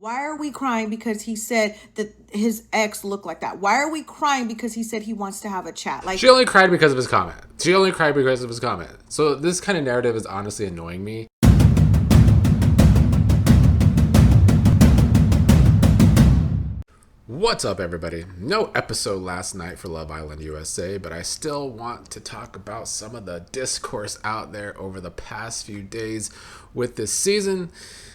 Why are we crying because he said that his ex looked like that? Why are we crying because he said he wants to have a chat? She only cried because of his comment. So this kind of narrative is honestly annoying me. What's up, everybody? No episode last night for Love Island USA, but I still want to talk about some of the discourse out there over the past few days with this season.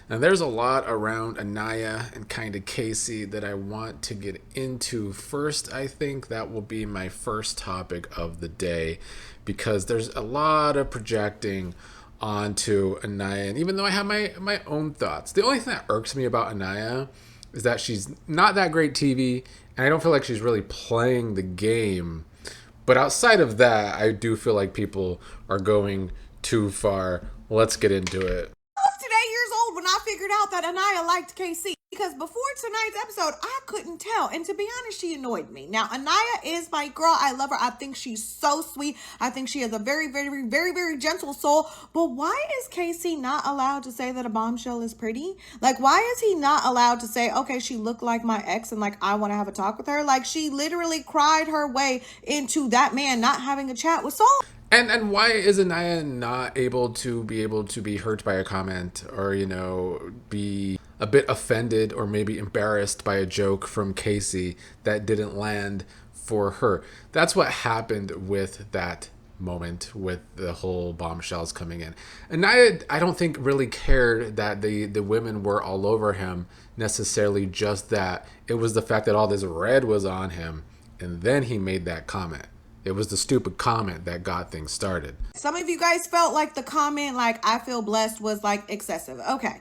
And there's a lot around Annayia and kind of KC that I want to get into. First, I think that will be my first topic of the day because there's a lot of projecting onto Annayia. And even though I have my own thoughts, the only thing that irks me about Annayia is that she's not that great TV, and I don't feel like she's really playing the game. But outside of that, I do feel like people are going too far. Let's get into it. I was 8 years old when I figured out that Annayia liked KC. Because before tonight's episode, I couldn't tell. And to be honest, she annoyed me. Now, Annayia is my girl. I love her. I think she's so sweet. I think she has a very, very, very, very gentle soul. But why is KC not allowed to say that a bombshell is pretty? Like, why is he not allowed to say, okay, she looked like my ex and like I want to have a talk with her? Like, she literally cried her way into that man not having a chat with Saul. And why is Annayia not able to be hurt by a comment or, be a bit offended or maybe embarrassed by a joke from Casey that didn't land for her? That's what happened with that moment with the whole bombshells coming in. Annayia, I don't think really cared that the women were all over him necessarily, just that it was the fact that all this red was on him and then he made that comment. It was the stupid comment that got things started. Some of you guys felt like the comment, like, I feel blessed, was like excessive. Okay.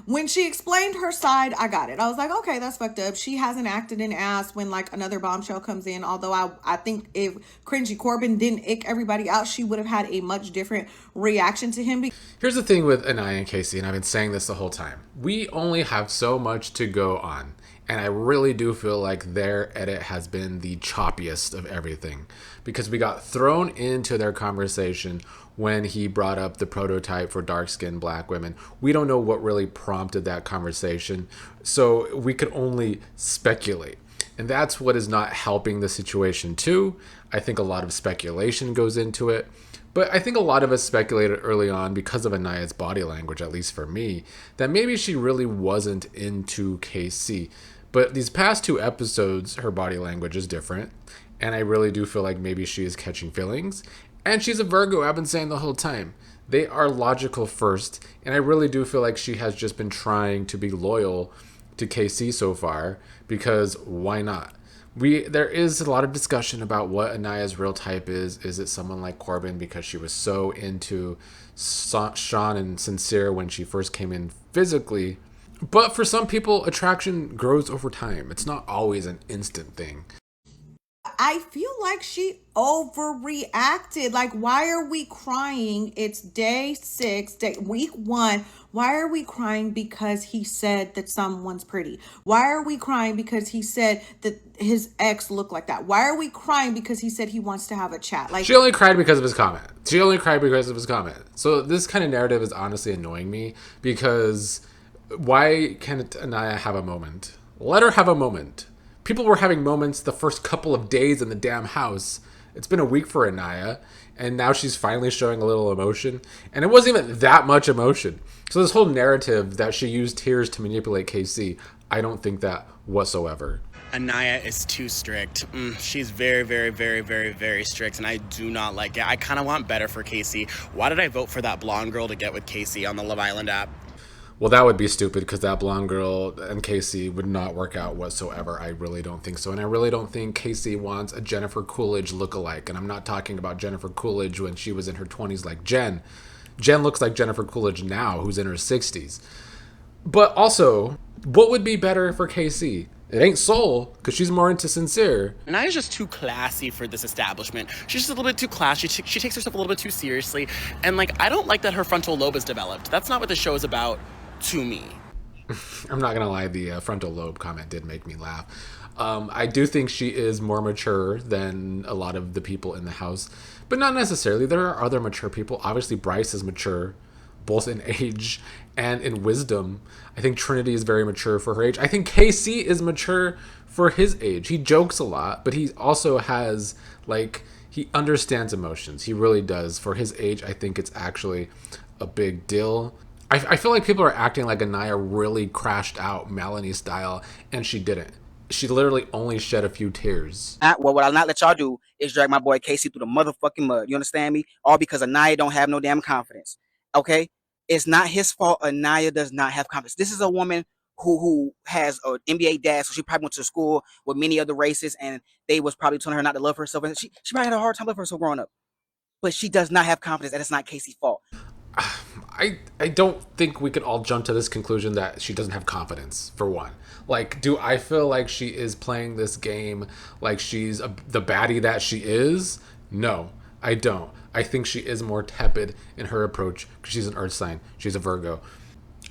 When she explained her side, I got it. I was like, okay, that's fucked up. She hasn't acted an ass when like another bombshell comes in. Although I think if Cringy Corbin didn't ick everybody out, she would have had a much different reaction to him. Here's the thing with Annayia and Casey, and I've been saying this the whole time. We only have so much to go on. And I really do feel like their edit has been the choppiest of everything, because we got thrown into their conversation when he brought up the prototype for dark-skinned black women. We don't know what really prompted that conversation, so we could only speculate. And that's what is not helping the situation too. I think a lot of speculation goes into it. But I think a lot of us speculated early on, because of Annayya's body language, at least for me, that maybe she really wasn't into KC. But these past two episodes, her body language is different. And I really do feel like maybe she is catching feelings. And she's a Virgo, I've been saying the whole time. They are logical first. And I really do feel like she has just been trying to be loyal to KC so far. Because why not? There is a lot of discussion about what Annayya's real type is. Is it someone like Corbin because she was so into Sean and Sincere when she first came in physically? But for some people, attraction grows over time. It's not always an instant thing. I feel like she overreacted. Like, why are we crying? It's day 6, week 1. Why are we crying because he said that someone's pretty? Why are we crying because he said that his ex looked like that? Why are we crying because he said he wants to have a chat? Like, she only cried because of his comment. So this kind of narrative is honestly annoying me, because why can't Annayia have a moment? Let her have a moment. People were having moments the first couple of days in the damn house. It's been a week for Annayia, and now she's finally showing a little emotion. And it wasn't even that much emotion. So this whole narrative that she used tears to manipulate KC, I don't think that whatsoever. Annayia is too strict. She's very, very, very, very, very strict, and I do not like it. I kind of want better for KC. Why did I vote for that blonde girl to get with KC on the Love Island app? Well, that would be stupid, because that blonde girl and Casey would not work out whatsoever. I really don't think so. And I really don't think Casey wants a Jennifer Coolidge lookalike. And I'm not talking about Jennifer Coolidge when she was in her 20s like Jen. Jen looks like Jennifer Coolidge now, who's in her 60s. But also, what would be better for Casey? It ain't Soul, because she's more into Sincere. Annayya's just too classy for this establishment. She's just a little bit too classy. She takes herself a little bit too seriously. And, I don't like that her frontal lobe is developed. That's not what the show is about. To me. I'm not gonna lie, the frontal lobe comment did make me laugh. I do think she is more mature than a lot of the people in the house, but not necessarily. There are other mature people. Obviously, Bryce is mature, both in age and in wisdom. I think Trinity is very mature for her age. I think KC is mature for his age. He jokes a lot, but he also has, like, he understands emotions. He really does. For his age, I think it's actually a big deal. I feel like people are acting like Annayia really crashed out Melanie style, and she didn't. She literally only shed a few tears. Well, what I'll not let y'all do is drag my boy KC through the motherfucking mud. You understand me? All because Annayia don't have no damn confidence. Okay? It's not his fault Annayia does not have confidence. This is a woman who has an NBA dad, so she probably went to school with many other races, and they was probably telling her not to love herself. And she probably had a hard time loving herself growing up. But she does not have confidence, and it's not Casey's fault. I don't think we could all jump to this conclusion that she doesn't have confidence, for one. Like, do I feel like she is playing this game like she's the baddie that she is? No, I don't. I think she is more tepid in her approach because she's an earth sign. She's a Virgo.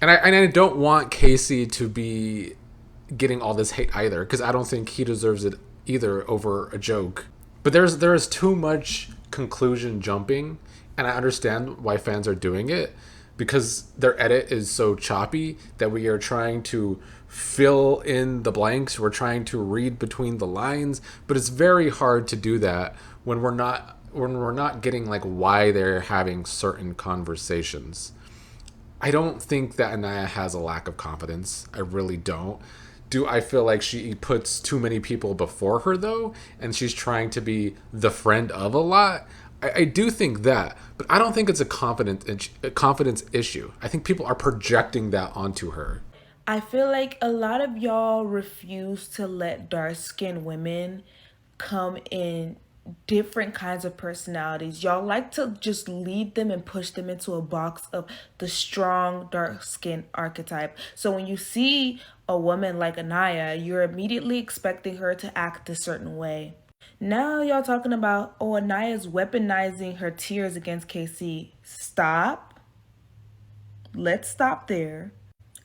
And I don't want Casey to be getting all this hate either, because I don't think he deserves it either over a joke. But there is too much conclusion jumping, and I understand why fans are doing it, because their edit is so choppy that we are trying to fill in the blanks. We're trying to read between the lines, but it's very hard to do that when we're not getting like why they're having certain conversations. I don't think that Annayia has a lack of confidence. I really don't. Do I feel like she puts too many people before her, though, and she's trying to be the friend of a lot? I do think that, but I don't think it's a confidence issue. I think people are projecting that onto her. I feel like a lot of y'all refuse to let dark-skinned women come in different kinds of personalities. Y'all like to just lead them and push them into a box of the strong dark-skinned archetype. So when you see a woman like Annayia, you're immediately expecting her to act a certain way. Now y'all talking about, oh, Annaya's weaponizing her tears against KC. Stop. Let's stop there.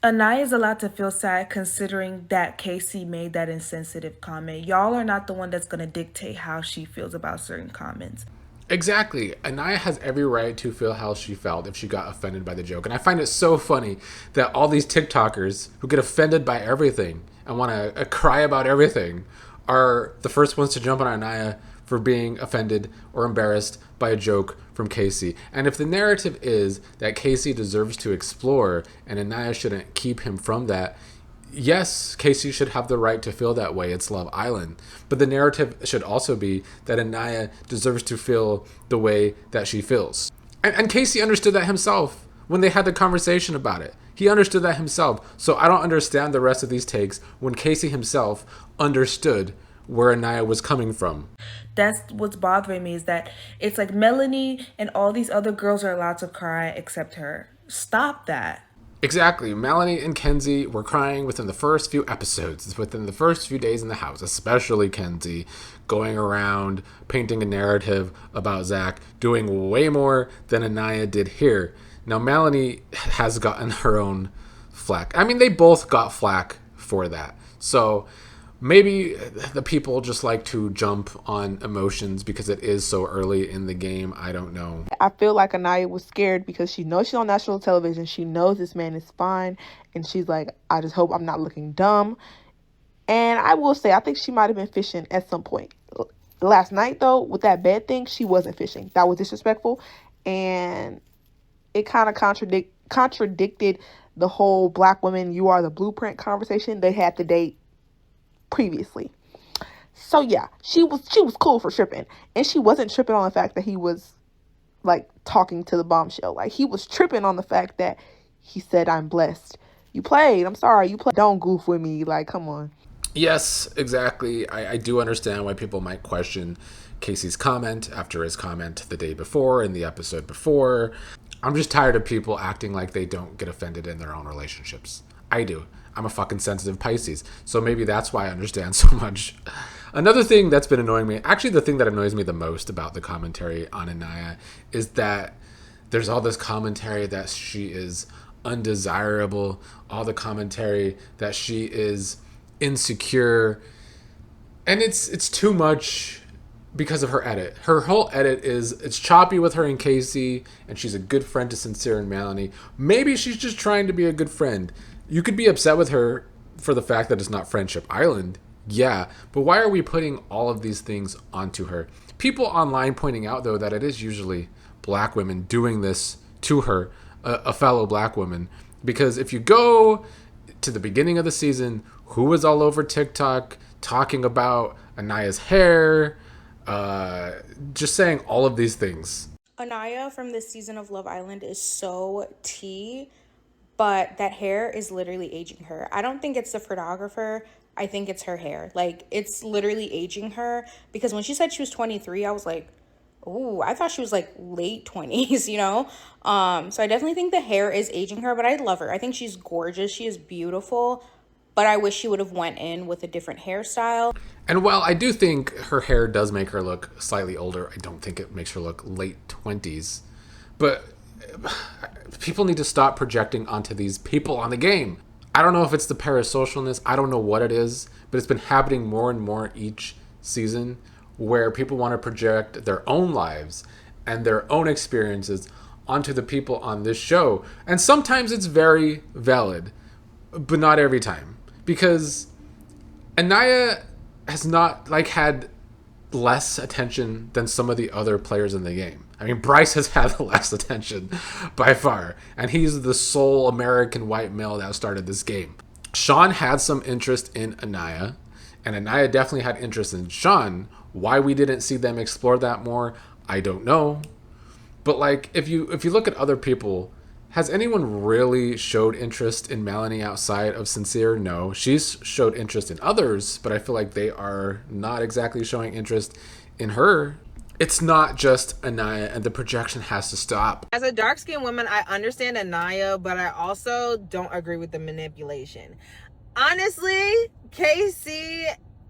Annayia is allowed to feel sad considering that KC made that insensitive comment. Y'all are not the one that's going to dictate how she feels about certain comments. Exactly. Annayia has every right to feel how she felt if she got offended by the joke. And I find it so funny that all these TikTokers who get offended by everything and want to cry about everything are the first ones to jump on Annayia for being offended or embarrassed by a joke from KC. And if the narrative is that KC deserves to explore and Annayia shouldn't keep him from that, yes, KC should have the right to feel that way. It's Love Island. But the narrative should also be that Annayia deserves to feel the way that she feels. And KC understood that himself when they had the conversation about it. He understood that himself. So I don't understand the rest of these takes when Casey himself understood where Annayia was coming from. That's what's bothering me, is that it's like Melanie and all these other girls are allowed to cry except her. Stop that. Exactly. Melanie and Kenzie were crying within the first few episodes, within the first few days in the house, especially Kenzie, going around painting a narrative about Zach, doing way more than Annayia did here. Now, Melanie has gotten her own flack. I mean, they both got flack for that. So maybe the people just like to jump on emotions because it is so early in the game. I don't know. I feel like Annayia was scared because she knows she's on national television. She knows this man is fine. And she's like, I just hope I'm not looking dumb. And I will say, I think she might have been fishing at some point. Last night, though, with that bed thing, she wasn't fishing. That was disrespectful. And it kind of contradicted the whole black women, you are the blueprint conversation they had the day previously. So yeah, she was cool for tripping, and she wasn't tripping on the fact that he was like talking to the bombshell. Like, he was tripping on the fact that he said, I'm blessed. You played. I'm sorry. You played. Don't goof with me. Like, come on. Yes, exactly. I do understand why people might question Casey's comment after his comment the day before and the episode before. I'm just tired of people acting like they don't get offended in their own relationships. I do. I'm a fucking sensitive Pisces. So maybe that's why I understand so much. Another thing that's been annoying me, actually the thing that annoys me the most about the commentary on Annayia, is that there's all this commentary that she is undesirable, all the commentary that she is insecure, and it's too much because of her edit. Her whole edit is it's choppy with her and Casey, and she's a good friend to Sincere and Melanie. Maybe she's just trying to be a good friend. You could be upset with her for the fact that it's not Friendship Island. Yeah, but why are we putting all of these things onto her? People online pointing out, though, that it is usually black women doing this to her, a fellow black woman. Because if you go to the beginning of the season, who was all over TikTok talking about Anniya's hair, just saying all of these things. Annayia from this season of Love Island is so tea, but that hair is literally aging her. I don't think it's the photographer. I think it's her hair. Like, it's literally aging her, because when she said she was 23, I was like, oh, I thought she was like late 20s, you know? So I definitely think the hair is aging her, but I love her. I think she's gorgeous. She is beautiful, but I wish she would have went in with a different hairstyle. And while I do think her hair does make her look slightly older, I don't think it makes her look late 20s. But people need to stop projecting onto these people on the game. I don't know if it's the parasocialness. I don't know what it is, but it's been happening more and more each season, where people want to project their own lives and their own experiences onto the people on this show. And sometimes it's very valid, but not every time. Because Annayia has not had less attention than some of the other players in the game. I mean, Bryce has had less attention by far, and he's the sole American white male that started this game. Sean had some interest in Annayia, and Annayia definitely had interest in Sean. Why we didn't see them explore that more, I don't know. But if you look at other people, has anyone really showed interest in Melanie outside of Sincere? No. She's showed interest in others, but I feel like they are not exactly showing interest in her. It's not just Annayia, and the projection has to stop. As a dark-skinned woman, I understand Annayia, but I also don't agree with the manipulation. Honestly, KC,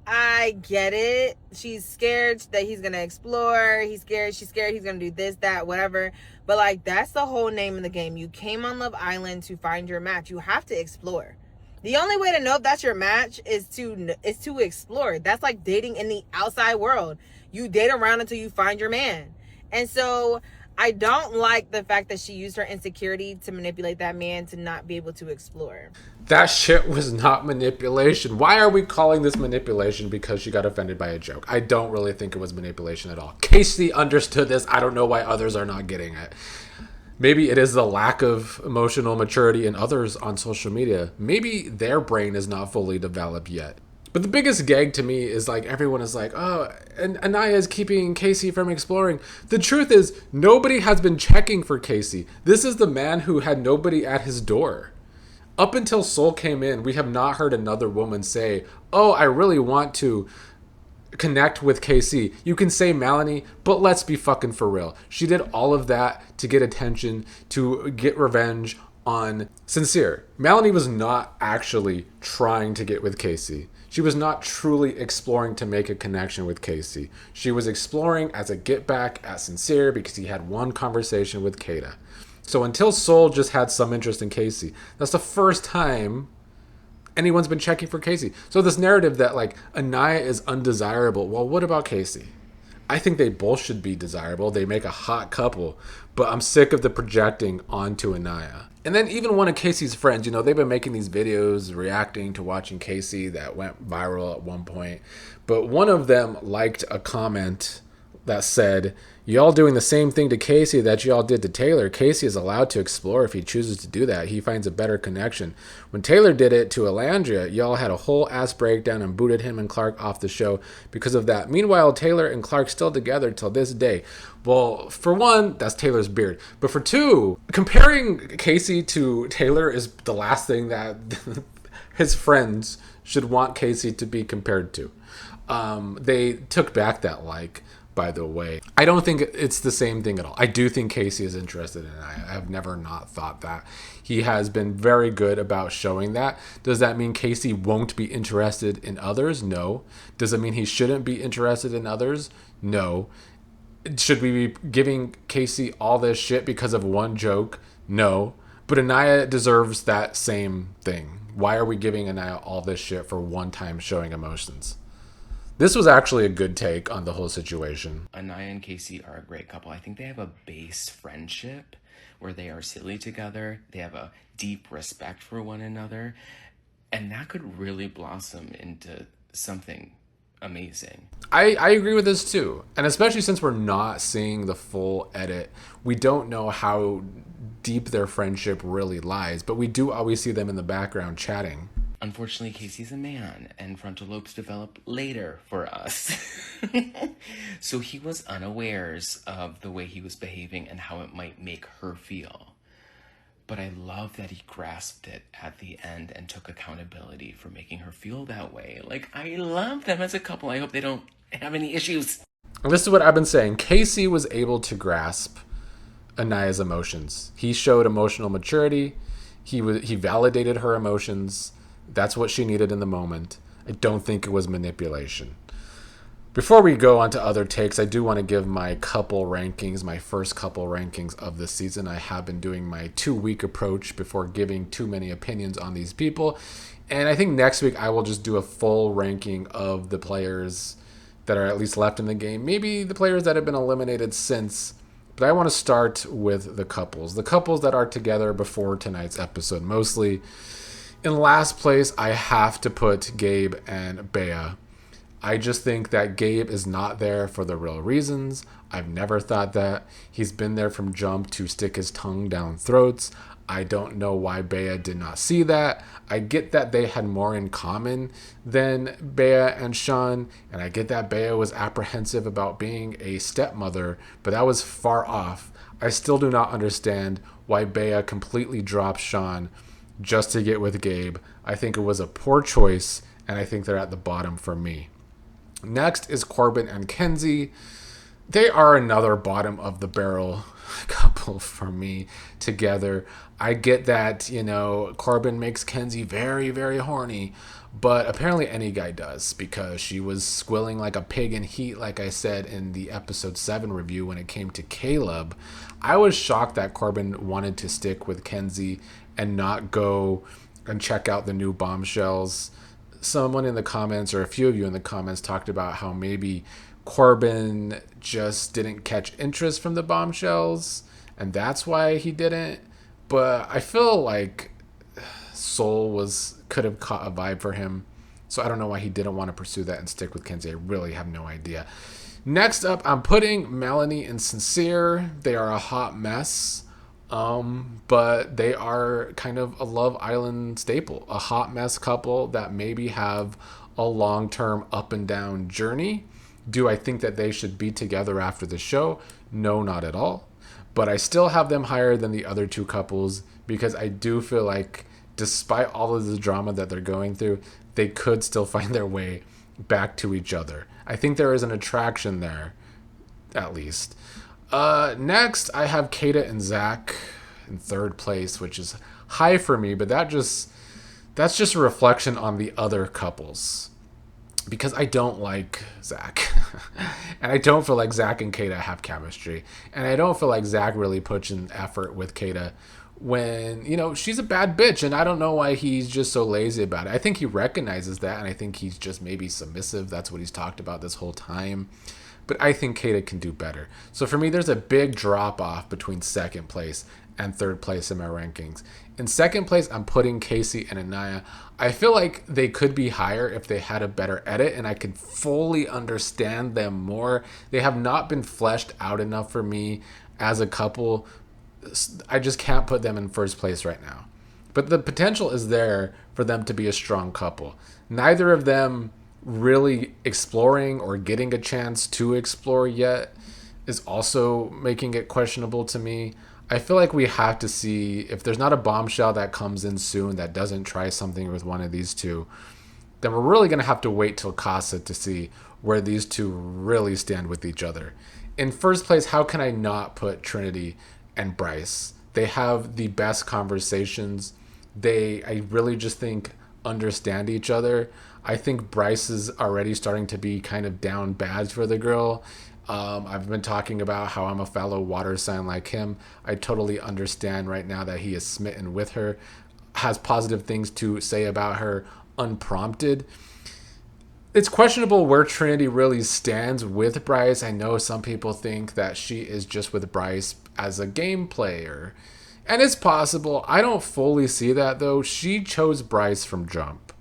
I get it. She's scared that he's gonna explore. She's scared he's gonna do this, that, whatever. But that's the whole name of the game. You came on Love Island to find your match. You have to explore. The only way to know if that's your match is to explore. That's like dating in the outside world. You date around until you find your man. And so I don't like the fact that she used her insecurity to manipulate that man to not be able to explore. That shit was not manipulation. Why are we calling this manipulation because she got offended by a joke? I don't really think it was manipulation at all. Casey understood this. I don't know why others are not getting it. Maybe it is the lack of emotional maturity in others on social media. Maybe their brain is not fully developed yet. But the biggest gag to me is everyone is like, oh, and Annayia is keeping Casey from exploring. The truth is, nobody has been checking for Casey. This is the man who had nobody at his door. Up until Soul came in, we have not heard another woman say, oh, I really want to connect with Casey. You can say Melanie, but let's be fucking for real. She did all of that to get attention, to get revenge on Sincere. Melanie was not actually trying to get with Casey. She was not truly exploring to make a connection with Casey. She was exploring as a get back at Sincere because he had one conversation with Kata. So until Soul just had some interest in Casey, that's the first time anyone's been checking for Casey. So this narrative that Annayia is undesirable, well, what about Casey? I think they both should be desirable. They make a hot couple, but I'm sick of the projecting onto Annayia. And then even one of Casey's friends, they've been making these videos reacting to watching Casey that went viral at one point. But one of them liked a comment that said, y'all doing the same thing to Casey that y'all did to Taylor. Casey is allowed to explore if he chooses to do that. He finds a better connection. When Taylor did it to Alandria, y'all had a whole ass breakdown and booted him and Clark off the show because of that. Meanwhile, Taylor and Clark still together till this day. Well, for one, that's Taylor's beard. But for two, comparing Casey to Taylor is the last thing that his friends should want Casey to be compared to. They took back that by the way. I don't think it's the same thing at all. I do think Casey is interested in it. I have never not thought that. He has been very good about showing that. Does that mean Casey won't be interested in others? No. Does it mean he shouldn't be interested in others? No. Should we be giving Casey all this shit because of one joke? No. But Annayia deserves that same thing. Why are we giving Annayia all this shit for one time showing emotions? This was actually a good take on the whole situation. Annayia and KC are a great couple. I think they have a base friendship where they are silly together. They have a deep respect for one another. And that could really blossom into something amazing. I agree with this too. And especially since we're not seeing the full edit, we don't know how deep their friendship really lies, but we do always see them in the background chatting. Unfortunately, Casey's a man, and frontal lobes develop later for us. So he was unawares of the way he was behaving and how it might make her feel. But I love that he grasped it at the end and took accountability for making her feel that way. Like, I love them as a couple. I hope they don't have any issues. And this is what I've been saying. Casey was able to grasp Aniya's emotions. He showed emotional maturity. He validated her emotions. That's what she needed in the moment. I don't think it was manipulation. Before we go on to other takes, I do want to give my couple rankings, my first couple rankings of this season. I have been doing my 2-week approach before giving too many opinions on these people. And I think next week I will just do a full ranking of the players that are at least left in the game. Maybe the players that have been eliminated since. But I want to start with the couples. The couples that are together before tonight's episode. Mostly in last place, I have to put Gabe and Bea. I just think that Gabe is not there for the real reasons. I've never thought that. He's been there from jump to stick his tongue down throats. I don't know why Bea did not see that. I get that they had more in common than Bea and Sean, and I get that Bea was apprehensive about being a stepmother, but that was far off. I still do not understand why Bea completely dropped Sean just to get with Gabe. I think it was a poor choice, and I think they're at the bottom for me. Next is Corbin and Kenzie. They are another bottom of the barrel couple for me together. I get that, Corbin makes Kenzie very, very horny, but apparently any guy does, because she was squilling like a pig in heat, like I said in the episode 7 review when it came to Caleb. I was shocked that Corbin wanted to stick with Kenzie and not go and check out the new bombshells. Someone in the comments, or a few of you in the comments, talked about how maybe Corbin just didn't catch interest from the bombshells, and that's why he didn't. But I feel like Soul could have caught a vibe for him, so I don't know why he didn't want to pursue that and stick with Kenzie. I really have no idea. Next up, I'm putting Melanie and Sincere. They are a hot mess. But they are kind of a Love Island staple, a hot mess couple that maybe have a long-term up and down journey. Do I think that they should be together after the show? No, not at all. But I still have them higher than the other two couples because I do feel like despite all of the drama that they're going through, they could still find their way back to each other. I think there is an attraction there, at least. Next, I have Kata and Zach in third place, which is high for me, but that's just a reflection on the other couples, because I don't like Zach, and I don't feel like Zach and Kata have chemistry, and I don't feel like Zach really puts in effort with Kata when, she's a bad bitch, and I don't know why he's just so lazy about it. I think he recognizes that, and I think he's just maybe submissive. That's what he's talked about this whole time. But I think Kata can do better. So for me, there's a big drop off between second place and third place in my rankings. In second place, I'm putting KC and Aniya. I feel like they could be higher if they had a better edit, and I could fully understand them more. They have not been fleshed out enough for me as a couple. I just can't put them in first place right now. But the potential is there for them to be a strong couple. Neither of them really exploring or getting a chance to explore yet is also making it questionable to me. I feel like we have to see if there's not a bombshell that comes in soon that doesn't try something with one of these two, then we're really going to have to wait till Casa to see where these two really stand with each other. In first place, how can I not put Trinity and Bryce? They have the best conversations. I really just think understand each other. I think Bryce is already starting to be kind of down bad for the girl. I've been talking about how I'm a fellow water sign like him. I totally understand right now that he is smitten with her, has positive things to say about her unprompted. It's questionable where Trinity really stands with Bryce. I know some people think that she is just with Bryce as a game player. And it's possible. I don't fully see that though. She chose Bryce from jump.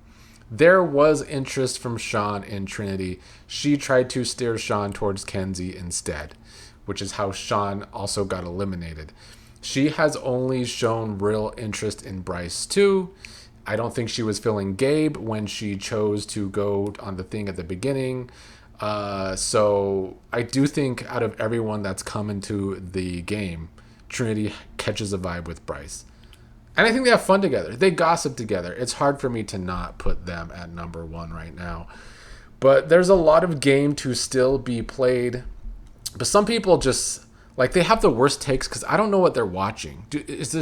There was interest from Sean in Trinity. She tried to steer Sean towards Kenzie instead, which is how Sean also got eliminated. She has only shown real interest in Bryce too. I don't think she was feeling Gabe when she chose to go on the thing at the beginning. So I do think out of everyone that's come into the game, Trinity catches a vibe with Bryce. And I think they have fun together. They gossip together. It's hard for me to not put them at number one right now. But there's a lot of game to still be played. But some people just, like, they have the worst takes because I don't know what they're watching. Is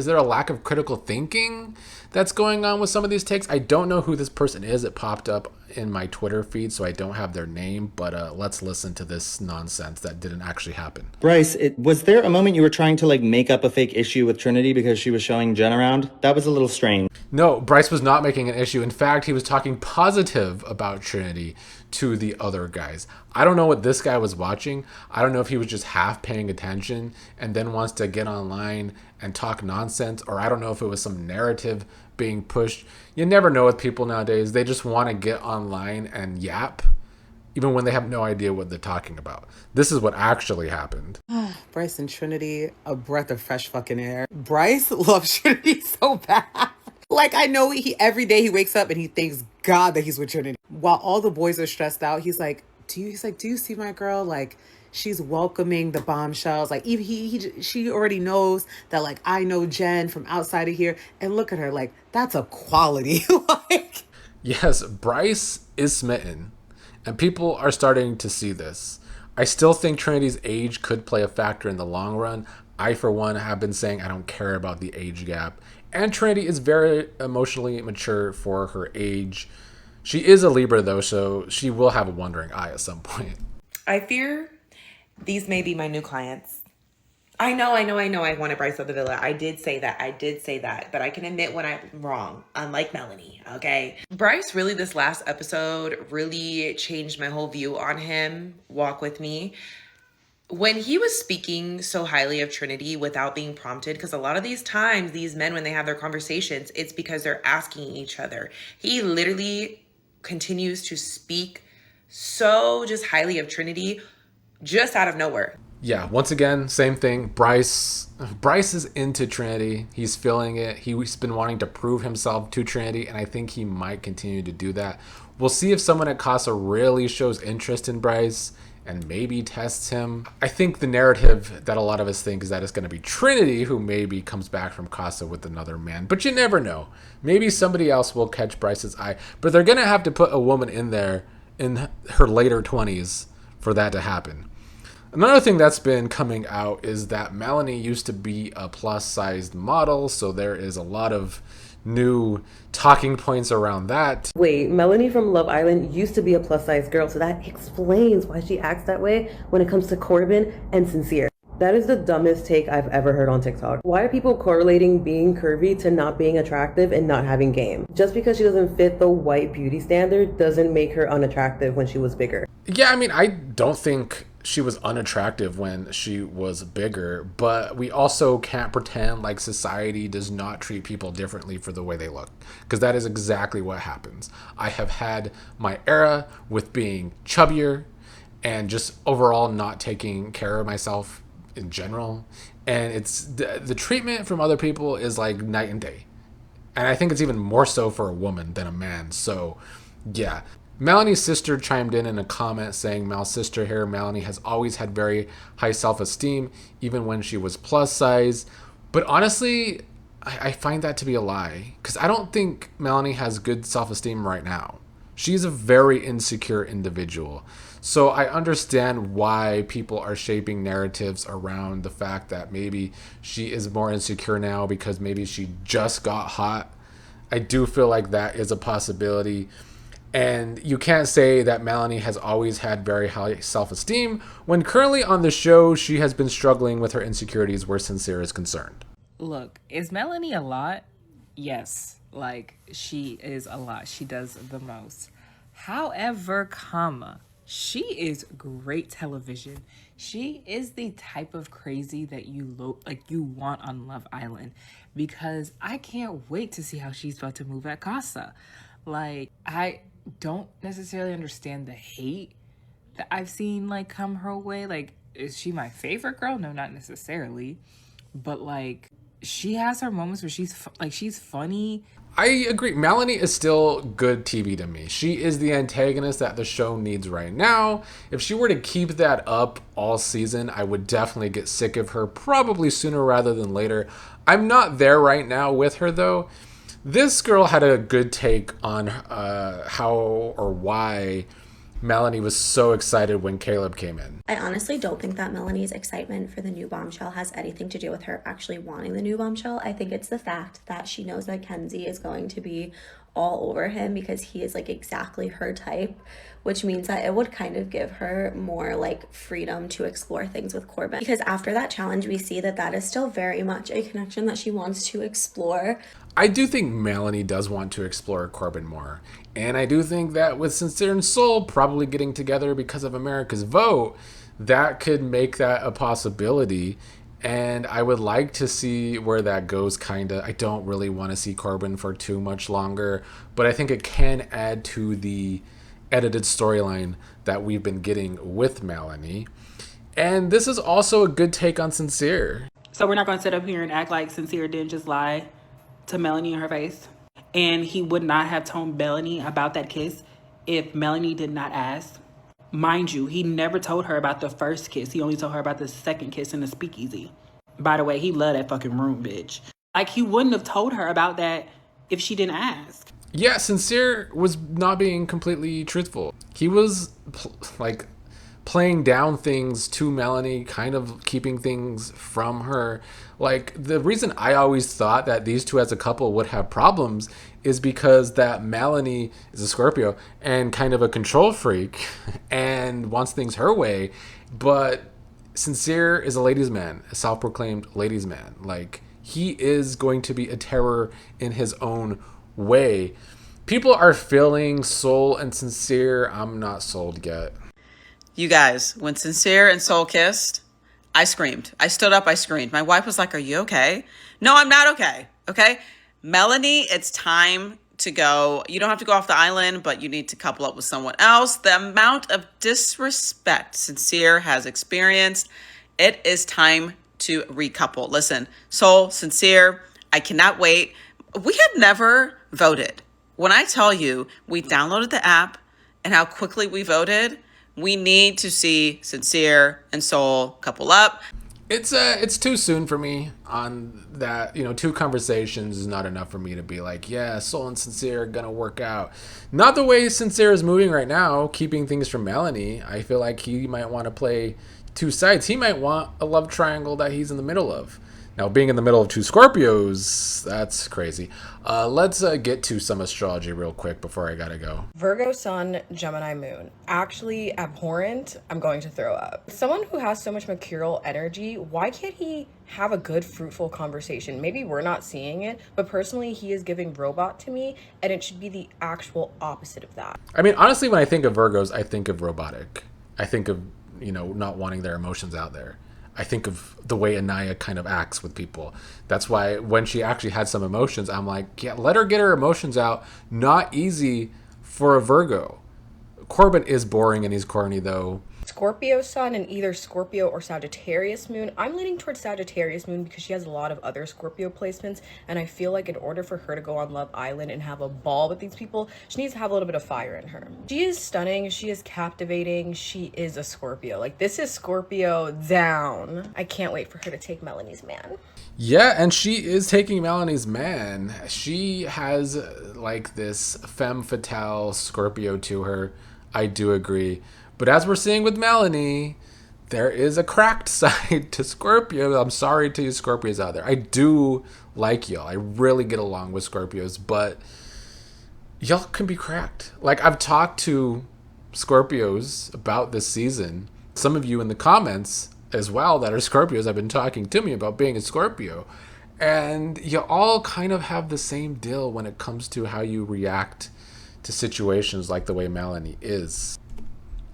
there a lack of critical thinking that's going on with some of these takes? I don't know who this person is. It popped up in my Twitter feed, so I don't have their name. But let's listen to this nonsense that didn't actually happen. Bryce, was there a moment you were trying to like make up a fake issue with Trinity because she was showing Jen around? That was a little strange. No, Bryce was not making an issue. In fact, he was talking positive about Trinity to the other guys. I don't know what this guy was watching. I don't know if he was just half paying attention and then wants to get online and talk nonsense, or I don't know if it was some narrative being pushed. You never know with people nowadays. They just want to get online and yap, even when they have no idea what they're talking about. This is what actually happened. Bryce and Trinity, a breath of fresh fucking air. Bryce loves Trinity so bad. Like, I know every day he wakes up and he thanks God that he's with Trinity. While all the boys are stressed out, he's like, do you see my girl? Like, she's welcoming the bombshells. Like, even she already knows that, like, I know Jen from outside of here. And look at her, like, that's a quality. Like, yes, Bryce is smitten, and people are starting to see this. I still think Trinity's age could play a factor in the long run. I, for one, have been saying I don't care about the age gap. And Trinity is very emotionally mature for her age. She is a Libra, though, so she will have a wandering eye at some point. I fear these may be my new clients. I know. I wanted Bryce of the Villa. I did say that. But I can admit when I'm wrong, unlike Melanie, okay? Bryce really, this last episode, really changed my whole view on him. Walk with me. When he was speaking so highly of Trinity without being prompted, because a lot of these times, these men, when they have their conversations, it's because they're asking each other. He literally continues to speak so just highly of Trinity just out of nowhere. Yeah, once again, same thing. Bryce is into Trinity. He's feeling it. He's been wanting to prove himself to Trinity, and I think he might continue to do that. We'll see if someone at Casa really shows interest in Bryce and maybe tests him. I think the narrative that a lot of us think is that it's going to be Trinity who maybe comes back from Casa with another man. But you never know. Maybe somebody else will catch Bryce's eye. But they're going to have to put a woman in there in her later 20s for that to happen. Another thing that's been coming out is that Melanie used to be a plus-sized model, so there is a lot of new talking points around that. Wait, Melanie from Love Island used to be a plus-size girl, so that explains why she acts that way when it comes to Corbin and Sincere. That is the dumbest take I've ever heard on TikTok. Why are people correlating being curvy to not being attractive and not having game? Just because she doesn't fit the white beauty standard doesn't make her unattractive when she was bigger. Yeah, I mean, I don't think she was unattractive when she was bigger, but we also can't pretend like society does not treat people differently for the way they look, because that is exactly what happens. I have had my era with being chubbier and just overall not taking care of myself in general, and it's the treatment from other people is like night and day, and I think it's even more so for a woman than a man. So yeah. Melanie's sister chimed in a comment saying Mel's sister here, Melanie, has always had very high self-esteem, even when she was plus size. But honestly, I find that to be a lie, because I don't think Melanie has good self-esteem right now. She's a very insecure individual. So I understand why people are shaping narratives around the fact that maybe she is more insecure now because maybe she just got hot. I do feel like that is a possibility. And you can't say that Melanie has always had very high self-esteem when currently on the show she has been struggling with her insecurities where Sincere is concerned. Look, is Melanie a lot? Yes, like she is a lot. She does the most. However, she is great television. She is the type of crazy that you want on Love Island, because I can't wait to see how she's about to move at Casa. Like, I don't necessarily understand the hate that I've seen like come her way. Like, is she my favorite girl? No, not necessarily. But like, she has her moments where she's funny. I agree. Melanie is still good TV to me. She is the antagonist that the show needs right now. If she were to keep that up all season, I would definitely get sick of her, probably sooner rather than later. I'm not there right now with her, though. This girl had a good take on how or why Melanie was so excited when Caleb came in. I honestly don't think that Melanie's excitement for the new bombshell has anything to do with her actually wanting the new bombshell. I think it's the fact that she knows that Kenzie is going to be all over him because he is like exactly her type, which means that it would kind of give her more like freedom to explore things with Corbin. Because after that challenge, we see that that is still very much a connection that she wants to explore. I do think Melanie does want to explore Corbin more. And I do think that with Sincere and Soul probably getting together because of America's vote, that could make that a possibility. And I would like to see where that goes, kind of. I don't really want to see Corbin for too much longer, but I think it can add to the edited storyline that we've been getting with Melanie. And this is also a good take on Sincere. So we're not going to sit up here and act like Sincere didn't just lie to Melanie in her face. And he would not have told Melanie about that kiss if Melanie did not ask. Mind you, he never told her about the first kiss. He only told her about the second kiss in the speakeasy. By the way, he loved that fucking room, bitch. Like, he wouldn't have told her about that if she didn't ask. Yeah, Sincere was not being completely truthful. He was playing down things to Melanie, kind of keeping things from her. Like, the reason I always thought that these two as a couple would have problems is because that Melanie is a Scorpio and kind of a control freak and wants things her way, but Sincere is a ladies' man, a self-proclaimed ladies' man. Like, he is going to be a terror in his own way. People are feeling Soul and Sincere. I'm not sold yet. You guys, when Sincere and Soul kissed, I screamed. I stood up, I screamed. My wife was like, "Are you okay?" No, I'm not okay. Okay? Melanie, it's time to go. You don't have to go off the island, but you need to couple up with someone else. The amount of disrespect Sincere has experienced, it is time to recouple. Listen, Soul, Sincere, I cannot wait. We have never voted. When I tell you we downloaded the app and how quickly we voted, we need to see Sincere and Soul couple up. It's too soon for me on that. 2 conversations is not enough for me to be like, yeah, Soul and Sincere are gonna work out. Not the way Sincere is moving right now, keeping things from Melanie. I feel like he might want to play 2 sides. He might want a love triangle that he's in the middle of. Now, being in the middle of 2 Scorpios, that's crazy. Let's get to some astrology real quick before I gotta go. Virgo sun, Gemini moon. Actually abhorrent. I'm going to throw up. Someone who has so much mercurial energy, why can't he have a good, fruitful conversation? Maybe we're not seeing it, but personally, he is giving robot to me, and it should be the actual opposite of that. I mean, honestly, when I think of Virgos, I think of robotic. I think of, not wanting their emotions out there. I think of the way Annayia kind of acts with people. That's why when she actually had some emotions, I'm like, yeah, let her get her emotions out. Not easy for a Virgo. Corbin is boring and he's corny, though. Scorpio sun and either Scorpio or Sagittarius moon. I'm leaning towards Sagittarius moon because she has a lot of other Scorpio placements, and I feel like in order for her to go on Love Island and have a ball with these people, she needs to have a little bit of fire in her. She is stunning, she is captivating, she is a Scorpio. Like, this is Scorpio down. I can't wait for her to take Melanie's man. Yeah, and she is taking Melanie's man. She has like this femme fatale Scorpio to her. I do agree. But as we're seeing with Melanie, there is a cracked side to Scorpio. I'm sorry to you Scorpios out there. I do like y'all. I really get along with Scorpios, but y'all can be cracked. Like, I've talked to Scorpios about this season. Some of you in the comments as well that are Scorpios have been talking to me about being a Scorpio. And you all kind of have the same deal when it comes to how you react to situations like the way Melanie is.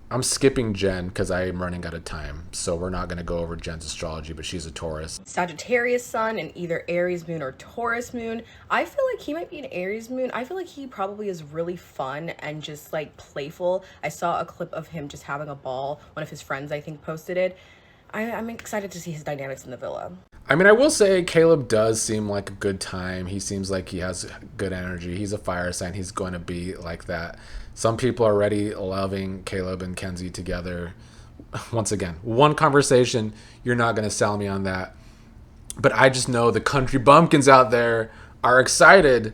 I'm skipping Jen because I am running out of time, so we're not going to go over Jen's astrology, but she's a Taurus. Sagittarius sun and either Aries moon or Taurus moon. I feel like he might be an Aries moon. I feel like he probably is really fun and just like playful. I saw a clip of him just having a ball. One of his friends, I think, posted it. I'm excited to see his dynamics in the villa. I mean, I will say Caleb does seem like a good time. He seems like he has good energy. He's a fire sign. He's going to be like that. Some people are already loving Caleb and Kenzie together. Once again, one conversation, you're not going to sell me on that. But I just know the country bumpkins out there are excited.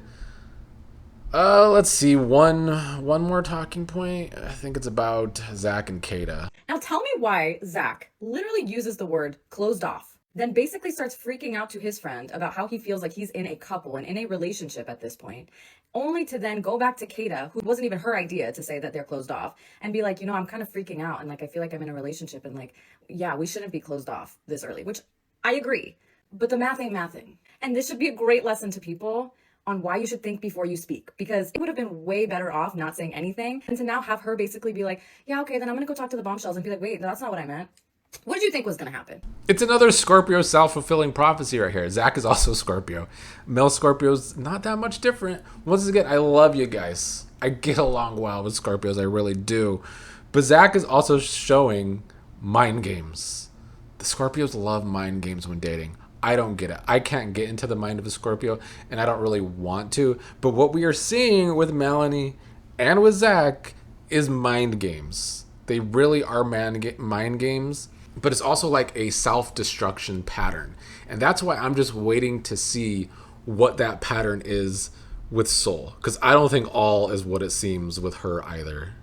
Let's see, one more talking point. I think it's about Zach and Kata. Now tell me why Zach literally uses the word closed off, then basically starts freaking out to his friend about how he feels like he's in a couple and in a relationship at this point, only to then go back to Kata, who wasn't even her idea to say that they're closed off, and be like, I'm kind of freaking out and like I feel like I'm in a relationship and like, yeah, we shouldn't be closed off this early, which I agree, but the math ain't mathing. And this should be a great lesson to people on why you should think before you speak, because it would have been way better off not saying anything and to now have her basically be like, yeah, okay, then I'm gonna go talk to the bombshells and be like, wait, no, that's not what I meant. What did you think was gonna happen? It's another Scorpio self-fulfilling prophecy right here. Zach is also Scorpio. Male Scorpio's not that much different. Once again, I love you guys. I get along well with Scorpios, I really do. But Zach is also showing mind games. The Scorpios love mind games when dating. I don't get it. I can't get into the mind of a Scorpio, and I don't really want to. But what we are seeing with Melanie and with Zach is mind games. They really are mind games, but it's also like a self-destruction pattern. And that's why I'm just waiting to see what that pattern is with Soul, because I don't think all is what it seems with her either.